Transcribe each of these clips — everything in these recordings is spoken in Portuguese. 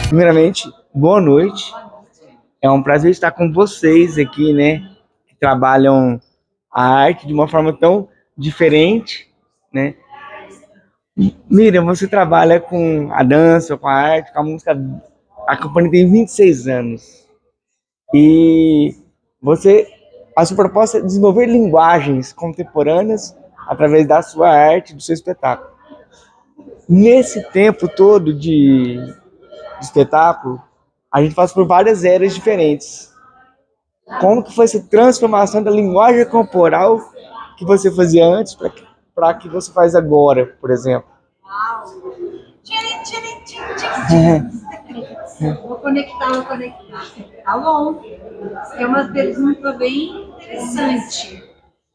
Primeiramente, boa noite. É um prazer estar com vocês aqui, né? Que trabalham a arte de uma forma tão diferente, né? Miriam, você trabalha com a dança, com a arte, com a música. A companhia tem 26 anos. E você, a sua proposta é desenvolver linguagens contemporâneas através da sua arte, do seu espetáculo. Nesse tempo todo de espetáculo, a gente passa por várias eras diferentes. Como que foi essa transformação da linguagem corporal que você fazia antes para que você faz agora, por exemplo? Tchirim, tchirim, tchirim, tchirim. Vou conectar. Tá bom. É uma pergunta bem interessante.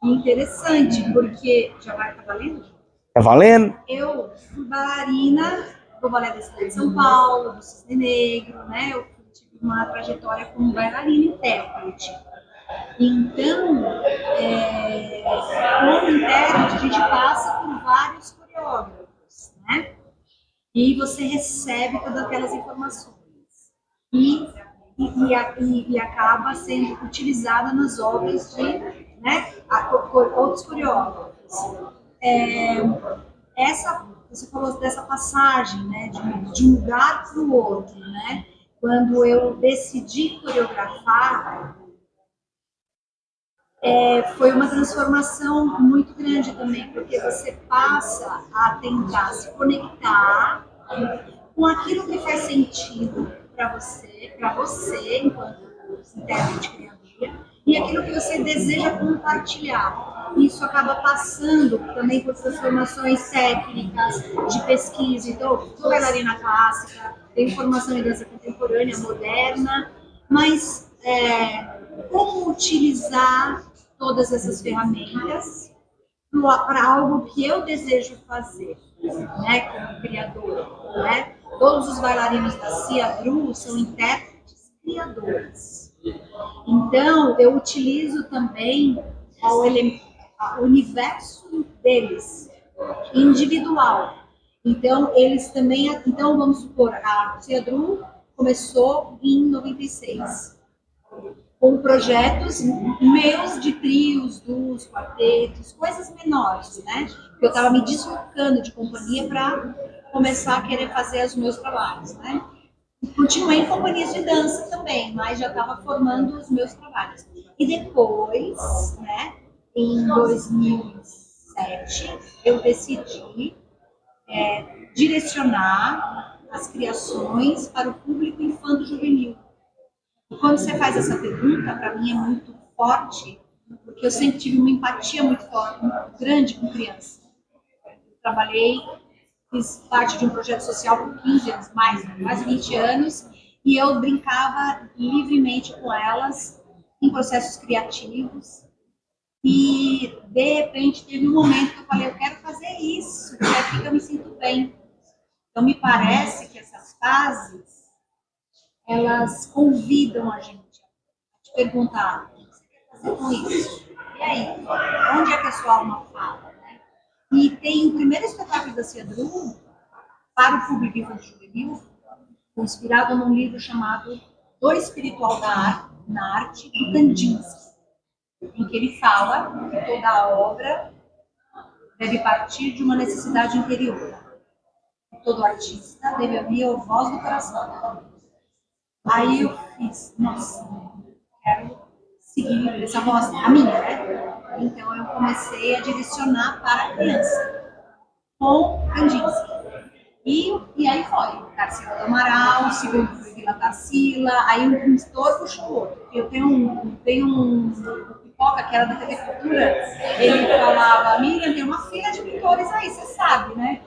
Interessante, porque já vai estar valendo? Tá valendo? Eu fui bailarina do Balé da Cidade de São Paulo, do Cisne Negro, né? Eu tive uma trajetória como bailarina intérprete. Então, como intérprete, a gente passa por vários coreógrafos, né? E você recebe todas aquelas informações. E acaba sendo utilizada nas obras de, né, outros coreógrafos. Você falou dessa passagem, né, de um lugar para o outro, né? Quando eu decidi coreografar, foi uma transformação muito grande também, porque você passa a tentar se conectar com aquilo que faz sentido para você enquanto intérprete criativa, e aquilo que você deseja compartilhar. Isso acaba passando também por transformações técnicas de pesquisa. Então, sou bailarina clássica, tenho formação em dança contemporânea, moderna, mas como utilizar todas essas ferramentas para algo que eu desejo fazer, né, como criadora, né? Todos os bailarinos da CIADRU são intérpretes criadores. Então, eu utilizo também o universo deles, individual. Então, eles também... Então, vamos supor, a CIADRU começou em 96, com projetos meus de trios, duos, quartetos, coisas menores, né? Eu estava me deslocando de companhia para começar a querer fazer os meus trabalhos, né? Continuei em companhias de dança também, mas já estava formando os meus trabalhos. E depois, né, em 2007, eu decidi direcionar as criações para o público infanto-juvenil. E quando você faz essa pergunta, para mim é muito forte, porque eu sempre tive uma empatia muito forte, muito grande com criança. Eu trabalhei, fiz parte de um projeto social por 15 anos, mais de 20 anos, e eu brincava livremente com elas em processos criativos. E, de repente, teve um momento que eu falei, eu quero fazer isso, porque é aqui que eu me sinto bem. Então, me parece que essas fases, elas convidam a gente a te perguntar, o que você quer fazer com isso? E aí, onde é que a sua alma fala? Né? E tem o primeiro espetáculo da CIADRU para o público infanto-juvenil, inspirado num livro chamado Do Espiritual na Arte, do Kandinsky, em que ele fala que toda a obra deve partir de uma necessidade interior. Todo artista deve ouvir a voz do coração. Aí eu fiz, nossa, quero seguir essa voz, a minha, né? Então eu comecei a direcionar para a criança, com Kandinsky. E aí foi, Tarsila do Amaral, o segundo foi Vila Tarsila, aí um gestor puxou o outro. Eu tenho um Pipoca, que era da TV Cultura, ele falava, Miriam, tem uma fila de pintores aí, você sabe, né?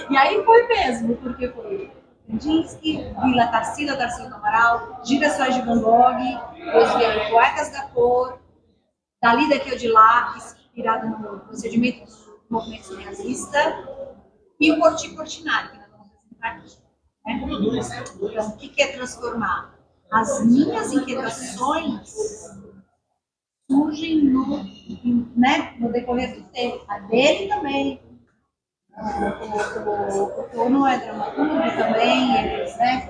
E aí foi mesmo, porque foi Kandinsky, Vila Tarsila, Tarsila do Amaral, Girassóis de Van Gogh, depois vieram Poetas da Cor, Dali daqui ou de lá, inspirado no procedimento do movimento surrealista, e o Corti Cortinari, que nós vamos apresentar aqui. Né? Então, o que é transformar? As minhas inquietações surgem no decorrer do tempo. A dele também. O Tono é dramaturgo também, ele, né,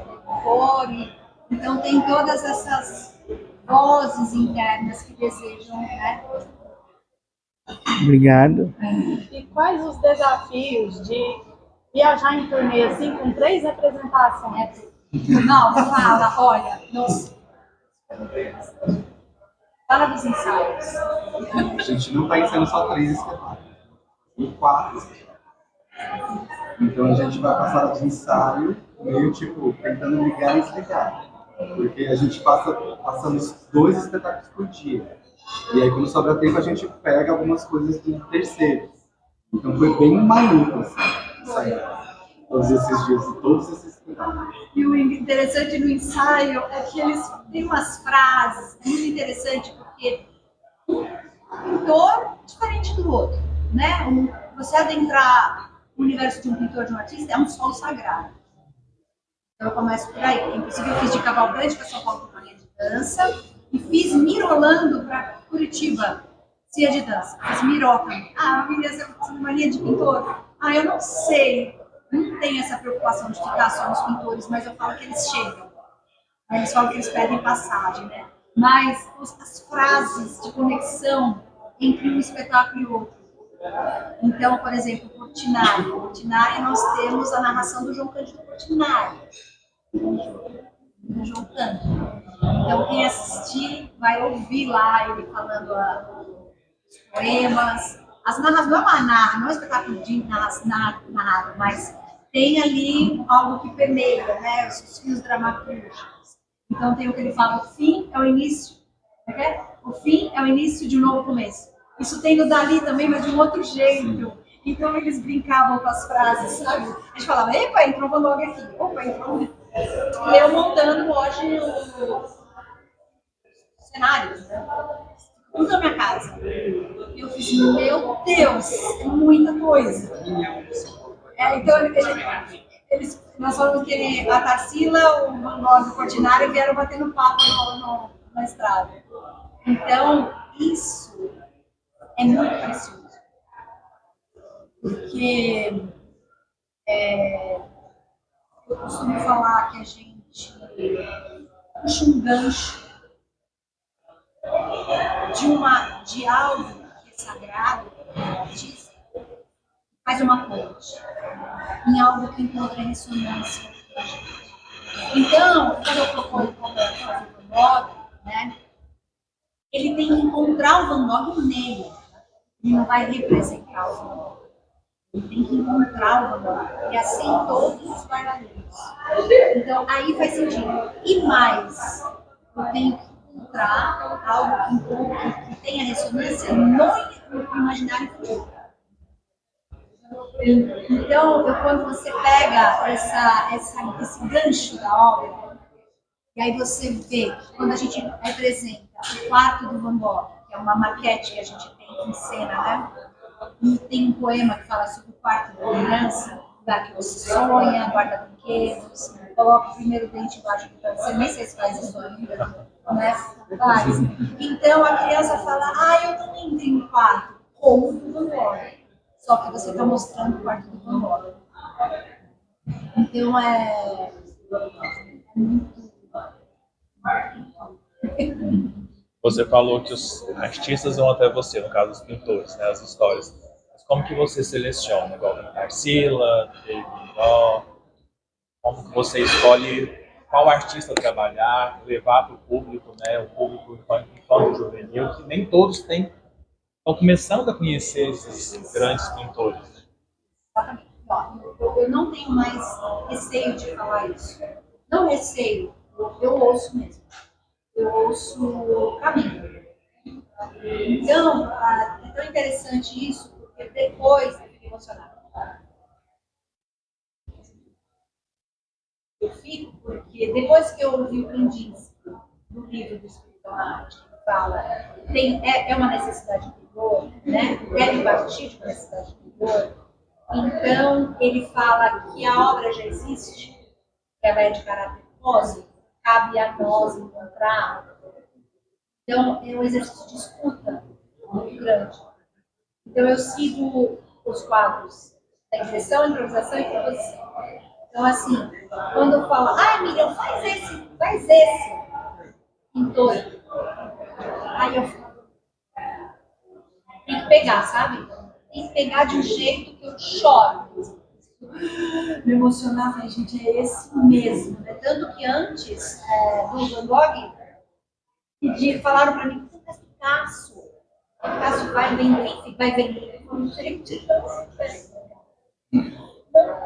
então tem todas essas vozes internas que desejam, né? Obrigado. E quais os desafios de viajar em turnê assim com 3 apresentações? Não, fala, olha, nossa. Fala dos ensaios. A gente não está ensaiando só 3 espetáculos, tem 4. Então a gente vai passar de ensaio meio tipo tentando ligar e desligar. Porque a gente passamos 2 espetáculos por dia. E aí quando sobra tempo a gente pega algumas coisas do terceiro. Então foi bem maluco assim, sair todos esses dias e todos esses espetáculos. E o interessante no ensaio é que eles têm umas frases muito interessantes, porque um pintor diferente do outro, né? Você adentrar o universo de um pintor, de um artista, é um solo sagrado. Então eu começo por aí. Inclusive eu fiz de Cavalcante para São Paulo companhia de dança e fiz Mirolando para Curitiba, cia de dança. Fiz Miroca. Ah, eu queria ser mania de pintor. Ah, eu não sei. Não tem essa preocupação de ficar só nos pintores, mas eu falo que eles chegam. Eles falam que eles pedem passagem, né? Mas as frases de conexão entre um espetáculo e outro. Então, por exemplo, Portinari. Portinari, nós temos a narração do João Cândido Portinari. Do João Cândido. Então, quem assistir vai ouvir lá ele falando os poemas. As narrações, não é um espetáculo de narrado, mas tem ali algo que permeia, né? Os fios dramatúrgicos. Então, tem o que ele fala: o fim é o início. O fim é o início de um novo começo. Isso tem no Dali também, mas de um outro jeito. Então eles brincavam com as frases, sabe? A gente falava: epa, entrou Van Gogh aqui. Opa, entrou. E eu montando hoje os cenários, né? Tudo na minha casa. E eu fiz: meu Deus, é muita coisa. Então nós falamos que a Tarsila, o Van Gogh e o Portinari vieram batendo papo na estrada. Então, isso é muito precioso. Porque eu costumo falar que a gente puxa um gancho de algo que é sagrado, artista, faz uma ponte em algo que encontra ressonância com a gente. Então, quando eu proponho fazer o Van Gogh, né, ele tem que encontrar o Van Gogh nele. Ele não vai representar o Van Gogh. Ele tem que encontrar o Van Gogh. E assim todos os bailarinos. Então, aí faz sentido. E mais, eu tenho que encontrar algo que tenha ressonância no imaginário infantil. Então, quando você pega esse gancho da obra, e aí você vê que quando a gente representa o quarto do Van Gogh, que é uma maquete que a gente tem em cena, né? E tem um poema que fala sobre o quarto da criança, lugar que você sonha, guarda brinquedos, coloca o primeiro dente embaixo do travesseiro, nem sei se faz isso ainda, né? Faz. Então a criança fala: eu também tenho um quarto, como o do Van Gogh. Só que você está mostrando o quarto do Van Gogh. Então é muito. Você falou que os artistas vão até você, no caso os pintores, né, as histórias. Mas como que você seleciona? Igual a Tarsila, como que você escolhe qual artista trabalhar, levar para o público, né, o público infanto juvenil, que nem todos estão começando a conhecer esses grandes pintores. Né? Exatamente. Eu não tenho mais receio de falar isso. Não receio, eu ouço mesmo. Eu ouço o caminho. Então, é tão interessante isso, porque depois eu fico emocionada. Eu fico porque depois que eu ouvi o Kandinsky, no livro do Espírito Arte, que fala é uma necessidade interior, né? Deve partir de uma necessidade interior. Então, ele fala que a obra já existe, que ela é de caráter cósmico, cabe a nós encontrar. Então, é um exercício de escuta muito grande. Então, eu sigo os quadros Tem direção, improvisação e composição. Então, assim, quando eu falo, ai, Miriam, faz esse pintor. Aí eu falo, tem que pegar, sabe? Tem que pegar de um jeito que eu choro. Me emocionar, falei, gente, é esse mesmo. Né? Tanto que antes do Van Gogh, falaram para mim, você faz Picasso. Picasso vai vender, vai vender. Eu falei, gente, não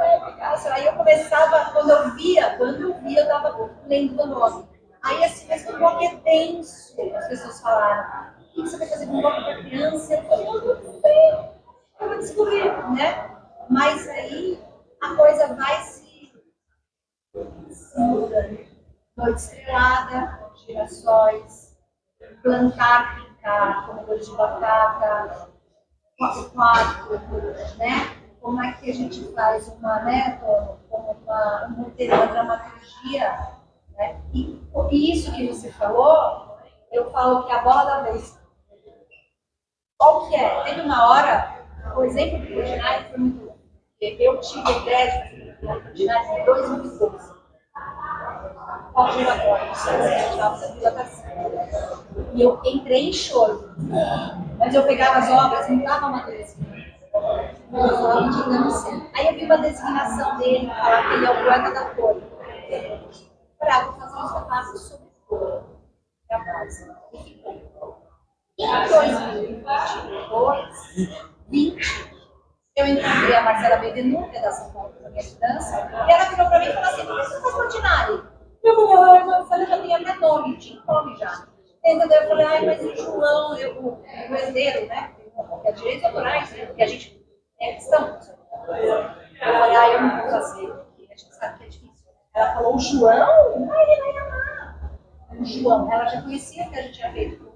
é Picasso. Aí eu começava, quando eu via, eu estava lendo Van Gogh. Aí assim, mas Van Gogh é denso. As pessoas falaram, o que você vai fazer com Van Gogh para criança? Eu falei, eu não sei, eu vou descobrir, né? Mas aí a coisa vai se mudando. Noite estrelada, girassóis, plantar, picar, comedores de batata, quarto, né? Como é que a gente faz uma, né, um roteiro, uma dramaturgia, né? E isso que você falou, eu falo que é a bola da vez. Qual que é? Teve uma hora, o exemplo do Ordinário foi muito bom. Eu tive a ideia de fazer o Ordinário em 2012. Observatório, e eu entrei em choro. Mas eu pegava as obras, não dava uma designação. Aí eu vi uma designação dele, falar que ele é o poeta da cor. Para vou fazer um espetáculo sobre cor. É a base. Em 2020, eu encontrei a Marcela Bedenuca, da São Paulo da minha dança, e ela virou para mim e falou assim: por que você faz ordinário? Eu falei, ai, Marcela, já tem até nome, tinha nome já. Entendeu? Eu falei, ai, mas o João, o herdeiro, né? Que é direitos autorais, né? Porque a gente é cristão. Eu falei, ai, eu não vou fazer, porque a gente sabe que é difícil. Ela falou, o João? Ai, ele vai amar. O João, ela já conhecia o que a gente tinha feito.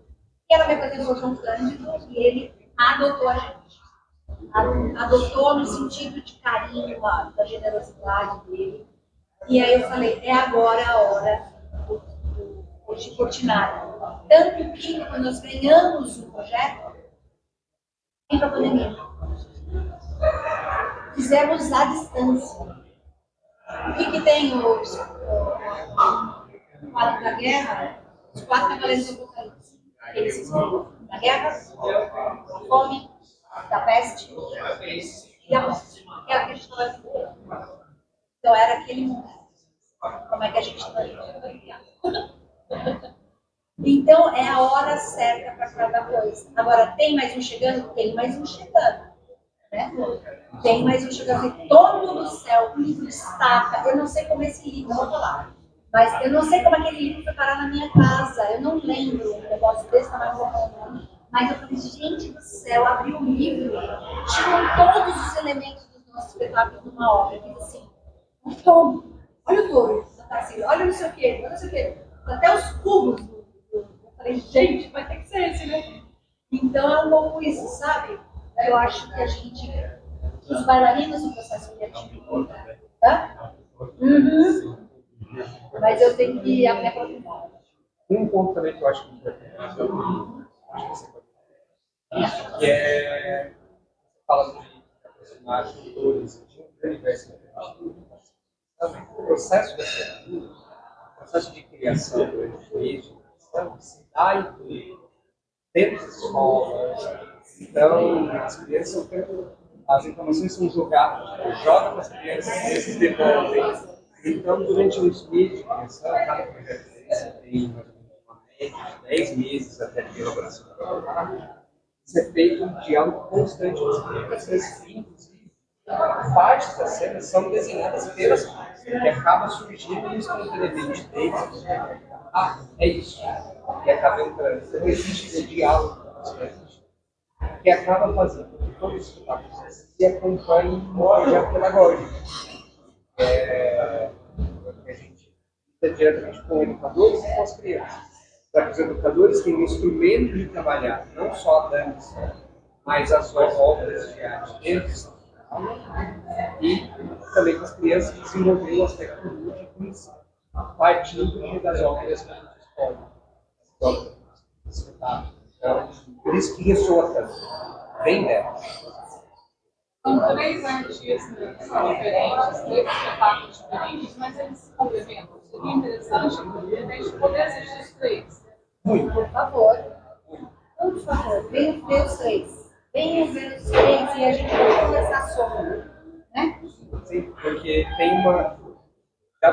E ela me apresentou o João Cândido e ele adotou a gente. Adotou no sentido de carinho, da generosidade dele. E aí eu falei, é agora a hora de Portinari. Tanto que, quando nós ganhamos o projeto, vem para a pandemia. Fizemos à distância. O que tem o quadro da guerra? Os 4 cavaleiros do Apocalipse. Eles se escreveram da guerra, da fome, da peste e da morte. Que era o que a gente estava vivendo. Então era aquele momento. Como é que a gente está vivendo? Então é a hora certa para cada coisa. Agora, tem mais um chegando? Tem mais um chegando. Né? Tem mais um chegando. Todo do céu, o livro destaca. Eu não sei como esse livro, vou falar. Mas eu não sei como aquele livro foi parar na minha casa. Eu não lembro um negócio desse tamanho. Mas eu falei, gente do céu, abri o livro, tinham todos os elementos dos nossos espetáculos numa obra. Eu fiz assim, então, olha o touro, olha não sei o quê, olha não sei o quê. Até os cubos. Eu falei, gente, vai ter que ser esse, né? Então é um pouco isso, sabe? Eu acho que a gente, os bailarinos no processo criativo. Hã? Uhum. Mas eu tenho que me aprofundar. Um ponto também que eu acho que a gente vai ter que fazer, que é fala de personagens, atores, de um universo também o processo da criatura, o processo de criação do mesmo, se dá incluir dentro das escolas. Então, as crianças têm, as informações são jogadas, joga para as crianças, as crianças devolvem. Então, durante os meses de criação, cada projeto tem mais ou menos uma média de 10 meses até a elaboração do trabalho. Isso é feito um diálogo constante com as crianças, inclusive, partes das cenas são desenhadas pelas crianças, que acaba surgindo espontaneamente deles. Ah, é isso. E acaba entrando. Então, existe esse diálogo com as crianças, que acaba fazendo com que todos os espetáculos se acompanhem no projeto pedagógico. A gente lida diretamente com educadores e com as crianças. Para que os educadores tenham um instrumento de trabalhar, não só a dança, mas as suas obras de arte dentro da aula, e também com as crianças desenvolver o aspecto lúdico em si, partindo das obras que a gente escolhe, as obras do espetáculo. Então, por isso que ressoa tanto, vem dela. São três artistas diferentes, três espetáculos diferentes, mas eles se complementam. Seria interessante a gente poder assistir os três. Por favor. Por favor, venham ver os três. Venham ver os três e a gente vai conversar sobre. Né? Sim, porque tem uma.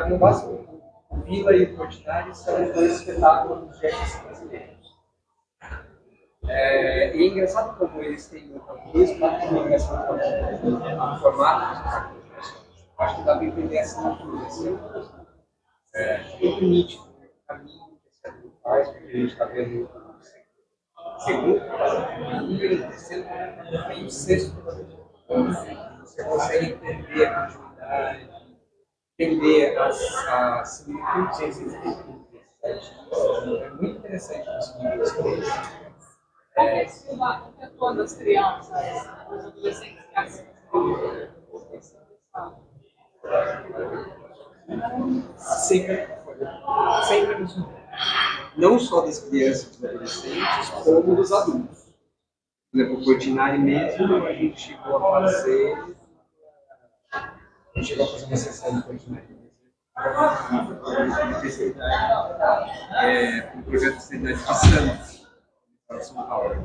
No máximo, o Vila e o Portinari são os dois espetáculos de artistas brasileiros. E é engraçado como eles têm o mesmo comunicação no formato. Acho que dá para entender essa cultura. Assim, muito nítido o caminho que esse grupo faz, porque a gente está vendo o segundo, o terceiro e o sexto. Você consegue entender a continuidade, entender as similitudes existentes. É muito interessante conseguir isso. Esse debate quando as crianças, os adolescentes que assistem. Sempre foi. Sempre nos não só das crianças e dos adolescentes, como dos adultos. Por exemplo, o Portinari mesmo, a gente chegou a fazer uma sessão do Portinari mesmo. Um projeto de cidade de Santos, para São Paulo.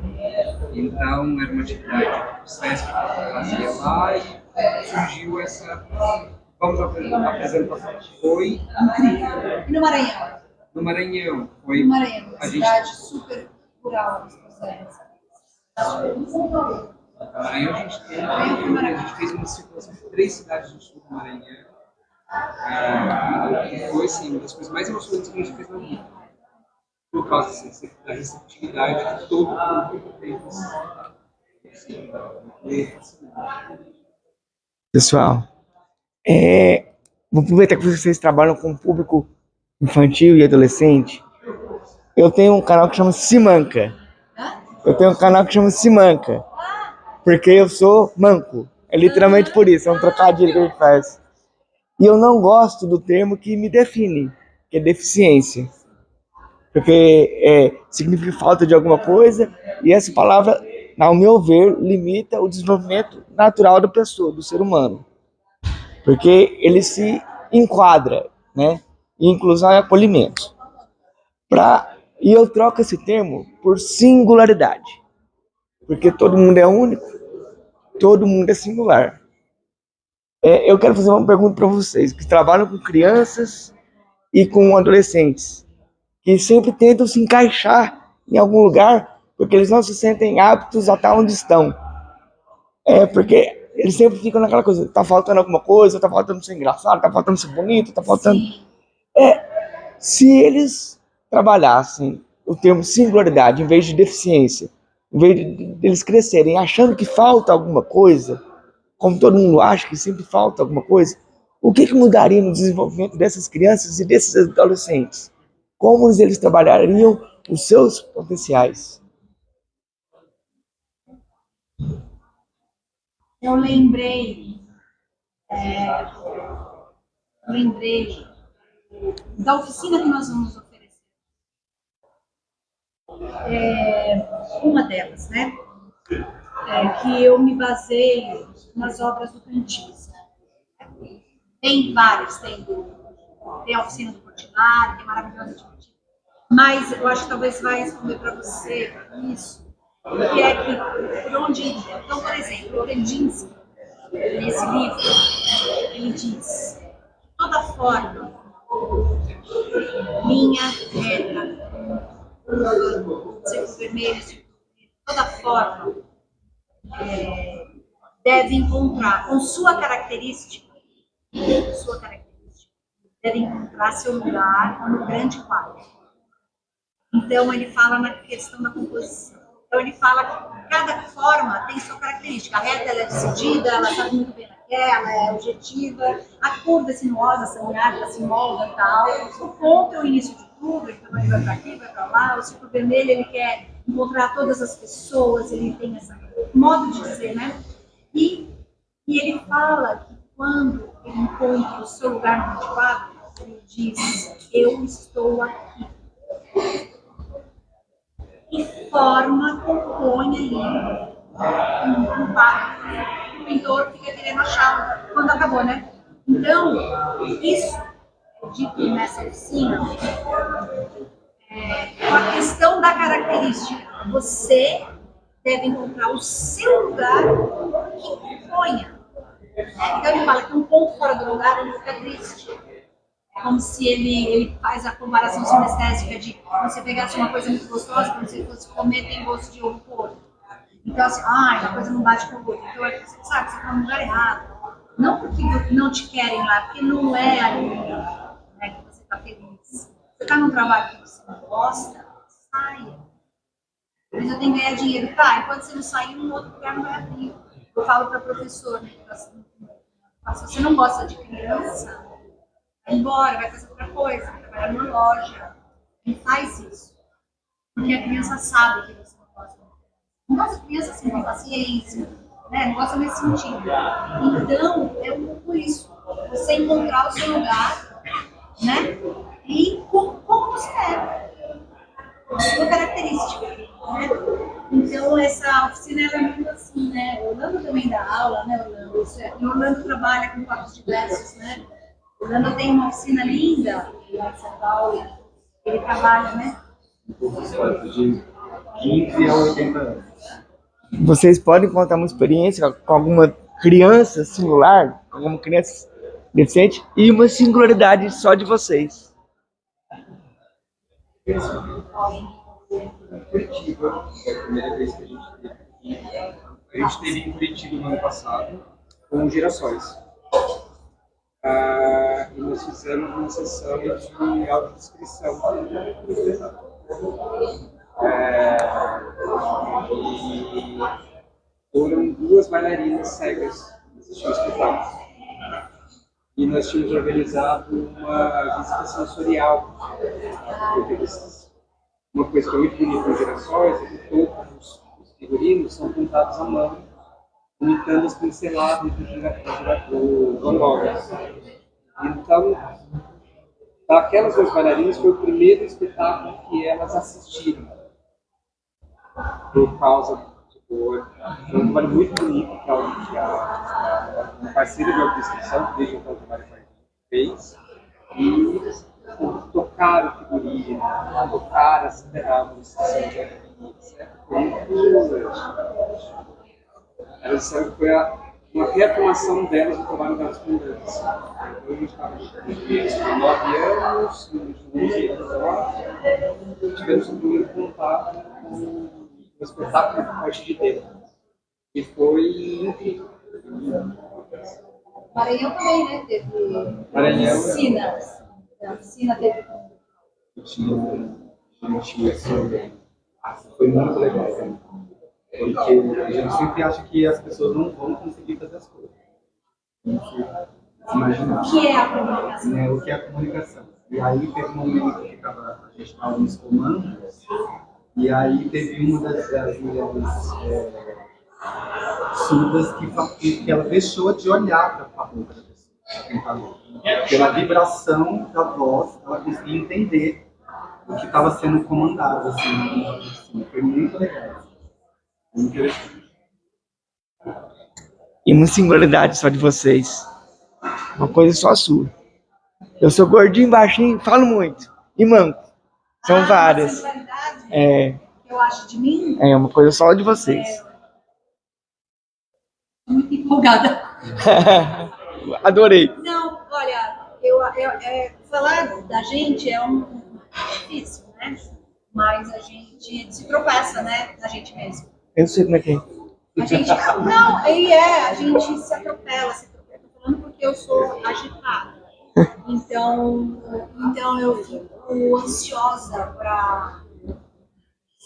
Então, era uma atividade do SESC que fazia lá e surgiu essa. Vamos apresentar a apresentação. Foi incrível. E no Maranhão? No Maranhão. Foi, No Maranhão, uma a cidade gente, super rural. no Maranhão a gente fez uma circulação por 3 cidades do sul do Maranhão. E foi assim, uma das coisas mais emocionantes que a gente fez na vida. Por causa da receptividade que todo o público teve. Pessoal, vou aproveitar que vocês trabalham com público infantil e adolescente. Eu tenho um canal que chama Simanca. Porque eu sou manco. É literalmente por isso, é um trocadilho que a gente faz. E eu não gosto do termo que me define, que é deficiência. Porque significa falta de alguma coisa, e essa palavra, ao meu ver, limita o desenvolvimento natural da pessoa, do ser humano. Porque ele se enquadra, né? Inclusão e acolhimento. E eu troco esse termo por singularidade. Porque todo mundo é único, todo mundo é singular. Eu quero fazer uma pergunta para vocês, que trabalham com crianças e com adolescentes, que sempre tentam se encaixar em algum lugar, porque eles não se sentem aptos a estar onde estão. Porque eles sempre ficam naquela coisa, tá faltando alguma coisa, tá faltando ser engraçado, tá faltando ser bonito, tá faltando... Se eles trabalhassem o termo singularidade em vez de deficiência, em vez de eles crescerem achando que falta alguma coisa, como todo mundo acha que sempre falta alguma coisa, o que mudaria no desenvolvimento dessas crianças e desses adolescentes? Como eles trabalhariam os seus potenciais? Eu lembrei da oficina que nós vamos oferecer. Uma delas, né? Que eu me baseio nas obras do Cantis. Tem várias, tem a oficina do Portinari, que é maravilhosa de divertir. Mas eu acho que talvez vai responder para você isso, que é que por onde iria. Então, por exemplo, o Kandinsky, nesse livro, ele diz que toda forma, linha reta, círculo vermelho, toda forma deve encontrar com sua característica, deve encontrar seu lugar no grande quadro. Então ele fala na questão da composição. Então ele fala que cada forma tem sua característica. A reta ela é decidida, ela sabe muito bem naquela, é objetiva. A curva é sinuosa, sanguinária, ela se molda e tal. O ponto é o início de tudo, então ele vai para aqui, vai para lá. O círculo vermelho ele quer encontrar todas as pessoas, ele tem esse modo de dizer, né? E ele fala que quando ele encontra o seu lugar no quadro, ele diz: eu estou aqui. E forma, compõe ali um quadro. monitor fica querendo achar quando acabou, né? Então, isso dito nessa oficina com a questão da característica. Você deve encontrar o seu lugar que imponha. Então ele fala que um ponto fora do lugar ele fica triste. É como se ele faz a comparação sinestésica de você pegasse uma coisa muito gostosa, quando você fosse comer, tem gosto de ovo podre. Então assim, a coisa não bate com o outro. Então você sabe, você está no lugar errado. Não porque não te querem lá, porque não é ali, né, que você está feliz. Você está num trabalho que você não gosta, saia. Mas eu tenho que ganhar dinheiro. Tá, e quando você não sair, um outro lugar não vai abrir. Eu falo para professor, né, se você não gosta de criança, vai embora, vai fazer outra coisa, vai trabalhar numa loja. Não faz isso. Porque a criança sabe que você não gosta. Não gosta de criança assim, tem paciência, né? Não gosta nesse sentido. Então, é um pouco isso. Você encontrar o seu lugar, né? E como você é. A sua característica. Né? Então, essa oficina ela é muito assim, né? O Orlando também dá aula, né, Orlando? E o Orlando trabalha com quartos diversos, né? O Orlando tem uma oficina linda lá em São Paulo. Ele trabalha, né? De 15 a 80 anos. Vocês podem contar uma experiência com alguma criança singular, alguma criança deficiente, e uma singularidade só de vocês. Curitiba, foi a primeira vez que a gente teve aqui. A gente teve em Curitiba no ano passado, com Girassóis. E nós fizemos uma sessão de audiodescrição. E foram 2 bailarinas cegas assistindo o espetáculo. E nós tínhamos organizado uma visita sensorial. Uma coisa que é muito bonita nos Girassóis é que todos os figurinos são pintados à mão, imitando as pinceladas do Van Gogh. Então, daquelas 2 bailarinas foi o primeiro espetáculo que elas assistiram. Por causa, foi um trabalho muito bonito que a parceira de audiodescrição, que desde então trabalha com a gente, fez. E tocar o figurino, tocar a musiciação de arquivo, foi muito interessante. Elas disseram que foi uma reafirmação delas do trabalho delas com dança. Então a gente estava com 9 anos, 11 anos agora, tivemos o primeiro contato com o espetáculo de Morte de Deus. E foi incrível. Maranhão também, né? Teve Maranhão, oficinas. A oficina teve. Foi muito legal. Porque a gente sempre acha que as pessoas não vão conseguir fazer as coisas. Imagina. O que é a comunicação? Né, o que é a comunicação. E aí teve um momento que a gente estava nos comandos, e aí teve uma das mulheres surdas que ela deixou de olhar para a boca da pessoa. Pela vibração da voz, ela conseguia entender o que estava sendo comandado. Assim, foi muito legal. Muito interessante. E uma singularidade só de vocês. Uma coisa só sua. Eu sou gordinho, baixinho, falo muito. E manco. São várias. Singularidade É, que eu acho de mim, é uma coisa só de vocês. muito empolgada. Adorei. Não, olha, falar da gente é difícil, né? Mas a gente se tropeça, né? Na gente mesmo. Eu não sei como é que é. A gente, não, a gente se atropela, Tô falando porque eu sou agitada. Então eu fico ansiosa para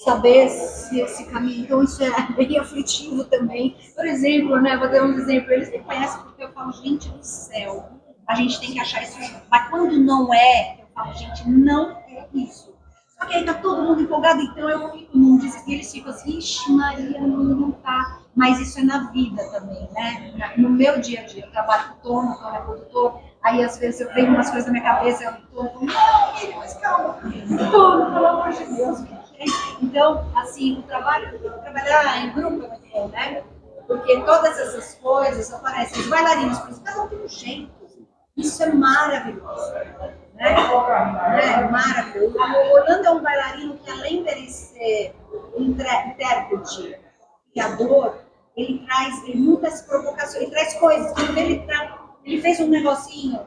saber se esse caminho. Então isso é bem aflitivo também. Por exemplo, né? Vou dar um exemplo. Eles me conhecem porque eu falo, gente do céu, a gente tem que achar isso. Mas quando não é, eu falo, gente, não é isso. Só que aí tá todo mundo empolgado, então eu fico num desespero, eles ficam assim, ixi, Maria, não tá. Mas isso é na vida também, né? No meu dia a dia, eu trabalho com o Tom é produtor, aí às vezes eu tenho umas coisas na minha cabeça, eu tô, não, filho, mas calma, Tom, pelo amor de Deus, o que é? Então, assim, trabalhar em grupo é muito bom, né? Porque todas essas coisas aparecem. Os bailarinos, por exemplo, cada um tem um jeito. Isso é maravilhoso. Maravilhoso. O Orlando é um bailarino que, além dele ser intérprete, criador, ele traz muitas provocações, ele traz coisas. Quando ele fez um negocinho,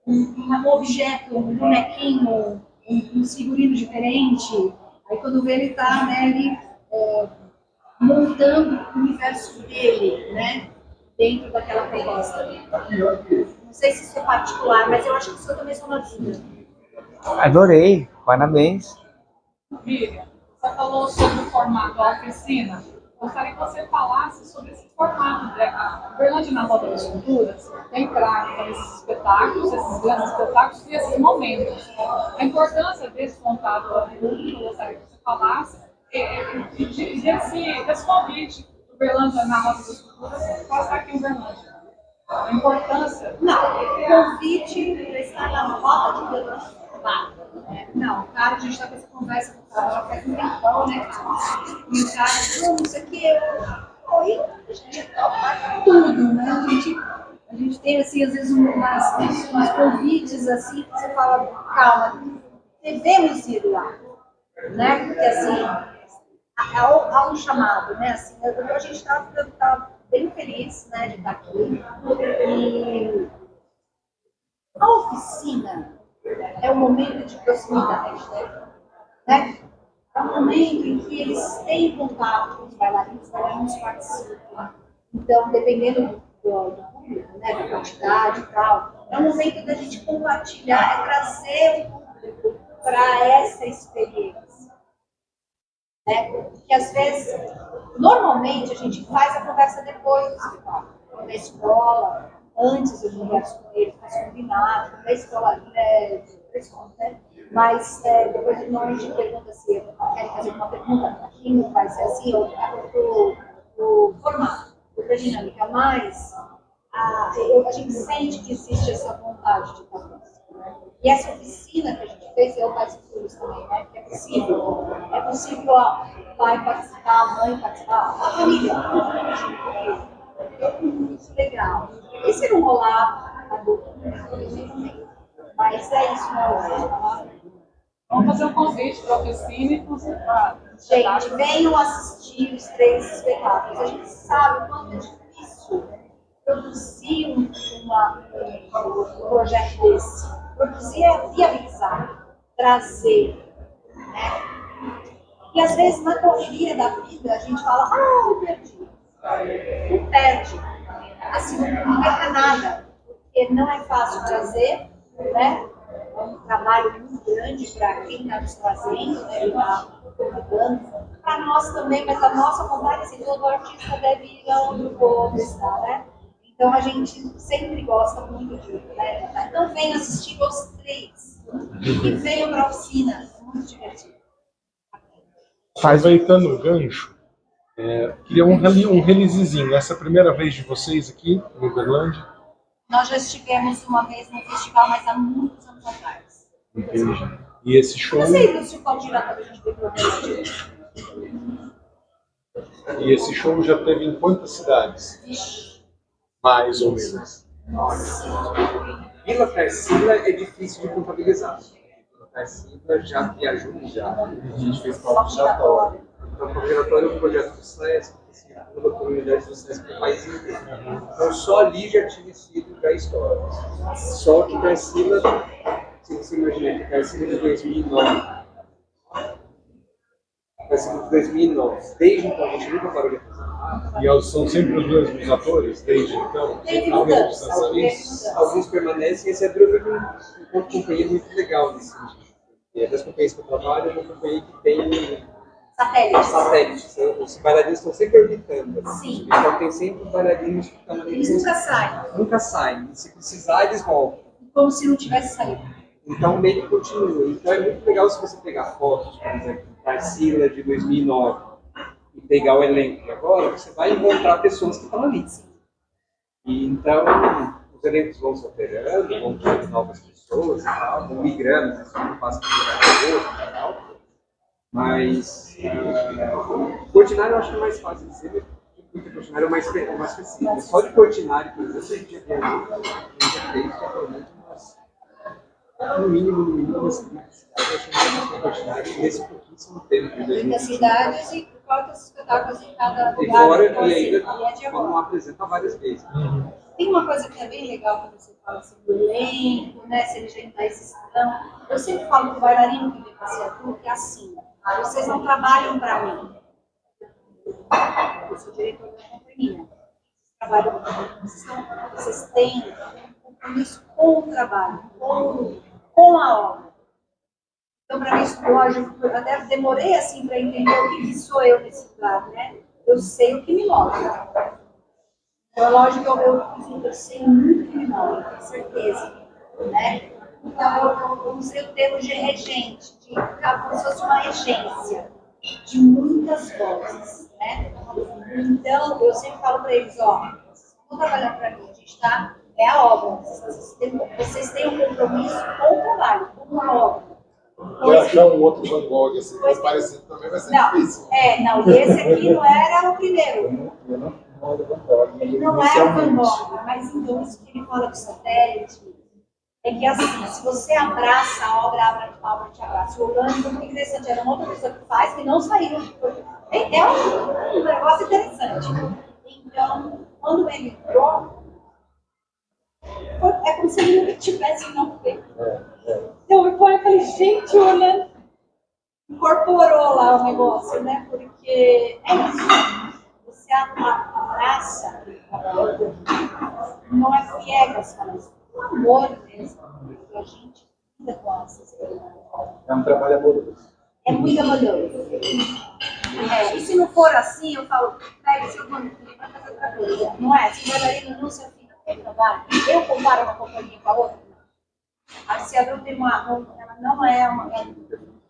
um objeto, um bonequinho, um figurino diferente. Aí quando vê, ele está, né, montando o universo dele, né, dentro daquela proposta. Não sei se isso é particular, mas eu acho que isso eu também sou uma dúvida. Adorei, parabéns. Miriam, você falou sobre o formato da oficina. Gostaria que você falasse sobre esse formato. Uberlândia na Roda das Culturas tem trago esses espetáculos, esses grandes espetáculos e esses momentos. A importância desse contato com o público, eu gostaria que você falasse, desse convite do Uberlândia na Roda das Culturas para estar aqui em Uberlândia. A importância. Não, o convite para estar na Roda de Uberlândia. Não, cara, a gente está com essa conversa com o cara já faz um tempão, né? E o cara, não sei o que, aí a gente topa tudo, né? A gente tem, assim, às vezes, uns convites, assim, que você fala, calma, devemos ir lá, né? Porque, assim, há um chamado, né? Assim, a gente está bem feliz, né, de estar aqui. E a oficina é um momento de proximidade, né? É um momento em que eles têm contato com os bailarinos participam. Então, dependendo do público, né, da quantidade e tal, é um momento da gente compartilhar, trazer o público para essa experiência. Né? Porque, às vezes, normalmente, a gente faz a conversa depois do espetáculo, na escola. Antes eu converso com ele, faço combinado, na escola, né? Mas depois normalmente a gente pergunta se querem fazer uma pergunta para quem não vai ser assim, ou o formato, outra dinâmica, mas a gente sente que existe essa vontade de estar próximo. Né? E essa oficina que a gente fez, eu faço estudos também, né? Que é possível a pai participar, a mãe participar, a família. Isso é legal. E se não rolar, adulto, mas é isso, né? Vamos fazer um convite para a oficina e para. Gente, venham assistir os 3 espetáculos. A gente sabe o quanto é difícil produzir um projeto desse. Produzir é viabilizar, trazer. Né? E às vezes na correria da vida a gente fala, eu perdi. Não perde. Assim, não perca nada. Porque não é fácil trazer, né? É um trabalho muito grande para quem está nos trazendo, né? Está convidando. Para nós também, mas a nossa vontade, assim, todo artista deve ir aonde o povo está, né? Então a gente sempre gosta muito disso, né? Então venham assistir os 3 e venham para a oficina, é muito divertido. Aproveitando o gancho, queria um releasezinho. Essa é a primeira vez de vocês aqui em Uberlândia? Nós já estivemos uma vez no festival, mas há muitos anos atrás. Entendi. E esse show... Eu sei que o Cipó Direto a gente veio para o E esse show já teve em quantas cidades? Mais ou menos. Vila Tarsila é difícil de contabilizar. Vila Tarsila já viajou mundial. A gente fez palco giratório. Então, o palco giratório é um projeto do SESC, que circula por unidades do SESC no país inteiro. Então, só ali já tinha sido já história. Só que Tarsila, se você imaginar que Tarsila de 2009. Tarsila de 2009. Desde então, a gente nunca parou de fazer. E são sempre os mesmos atores, desde então? Alguns permanecem, esse é um ponto de companhia muito legal nesse sentido. E das companhias que eu trabalho, é uma companhia que tem satélites. Os bailarinos estão sempre orbitando. Sim. Então tem sempre bailarinos que estão ali. Eles nunca saem. Nunca saem. Se precisar, eles voltam. Como se não tivesse saído. Então meio que continua. Então é muito legal se você pegar fotos, por exemplo, da Tarsila de 2009. E pegar o elenco de agora, você vai encontrar pessoas que estão ali. E então, os elencos vão se alterando, vão tendo novas pessoas e tal, vão migrando, isso não passa por um outro e tal. Mas, o ordinário eu acho que é mais fácil de ser, Cortinário é mais específico. Só de Cortinário, por exemplo, a gente já fez provavelmente no mínimo, umas 30 cidades, a gente já Cortinário nesse pouquíssimo tempo. 30 cidades e quantos espetáculos em cada E lugar. fora, Então, e assim, ainda aí é de quando não apresenta várias vezes. Tem uma coisa que é bem legal quando você fala sobre o elenco, né? Se ele já está existindo. Eu sempre falo para o bailarino que vem para ser ator que é assim: vocês não trabalham para mim. Eu sou diretor da companhia. Vocês trabalham para mim. Vocês têm um compromisso com o trabalho, com a obra. Então, para mim, isso, lógico, eu até demorei assim para entender o que sou eu nesse lado, né? Eu sei o que me move. Então, lógico que eu sei muito que me move, tenho certeza, né? Então, eu usei o termo de regente, de ficar como se fosse uma regência de muitas vozes, né? Então, eu sempre falo para eles, ó, vocês estão trabalhando para mim, a gente tá, é a obra, vocês têm um compromisso com o trabalho, com a obra. Quer achar um outro Van Gogh assim, mais parecido também vai ser difícil. Não, e esse aqui não era o primeiro. Ele não era o Van Gogh, mas então isso que ele fala do satélite é que assim, se você abraça a obra, a obra te abraça. O Orlando foi muito interessante, era uma outra pessoa que faz, que não saiu. É um negócio interessante. Então, quando ele entrou, é como se ele nunca tivesse não feito. Então, eu falei, gente, o Orlando incorporou lá o negócio, né? Porque é isso. Você abraça, não é piegas, mas o amor mesmo. A gente lida com essas coisas. É um trabalho amoroso. É muito amoroso. E se não for assim, eu falo, pega seu banquinho para fazer outra coisa. Não é? Se o bailarino não se afina com o trabalho, eu comparo uma companhia com a outra. A Ciadru tem ela não é uma.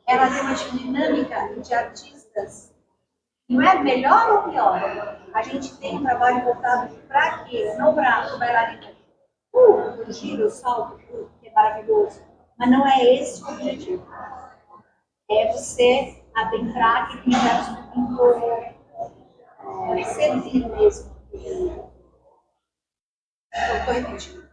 Ela tem uma dinâmica de artistas. Não é melhor ou pior? A gente tem um trabalho voltado para quê? Não para o bailarino. O giro, o salto, que é maravilhoso. Mas não é esse o objetivo. É você adentrar aquele universo do servir mesmo. Eu estou repetindo.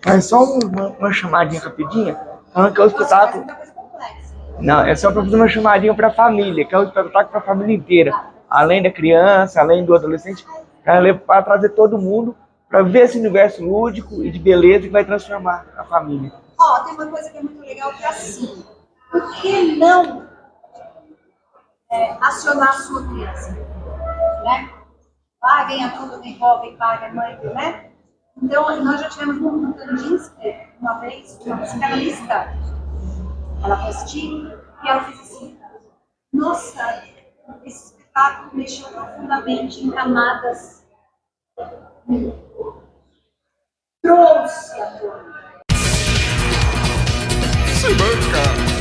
Mas só uma chamadinha rapidinha, falando que é o espetáculo. Muita coisa complexa. Não, é só para fazer uma chamadinha para a família, que é o espetáculo para a família inteira. Além da criança, além do adolescente, para trazer todo mundo para ver esse universo lúdico e de beleza que vai transformar a família. Tem uma coisa que é muito legal, que é assim. Por que não acionar a sua criança? Né? Ganha tudo, vem vó, vem pai, vem mãe, né? Então, nós já tivemos no Kandinsky, uma vez, uma psicanalista. Ela foi assistir e ela fez assim: nossa, esse espetáculo mexeu profundamente em camadas. Trouxe a dor. Se banca!